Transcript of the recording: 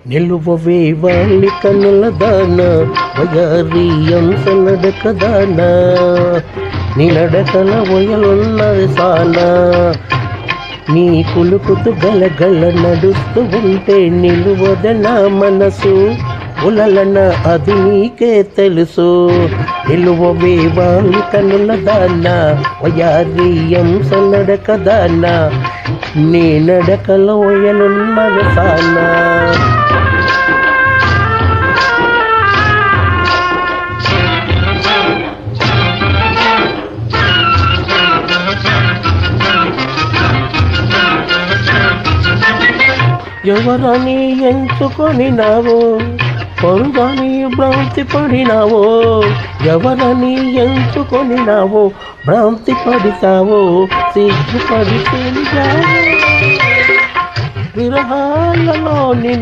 నిలువవే వాలి కనుల దాన వయారియం సన్నడక దాన నీ నడకల ఒయలున్నది సానా నీ కులుకుతూ గలగల నడుస్తూ ఉంటే నిలువద నా మనసు ఉలలన అది నీకే తెలుసు నిలువవే వాలి కనుల దాన వయారియం సన్నడక దాన నీ నడకల ఒయలున్నది సానా ఎవరని ఎంచుకొనినావో పొరుగని భ్రాంతి పడినావో ఎవరని ఎంచుకొనినావో భ్రాంతి పడితావో సిగ్గుపడి విరహాలలో నిన్ను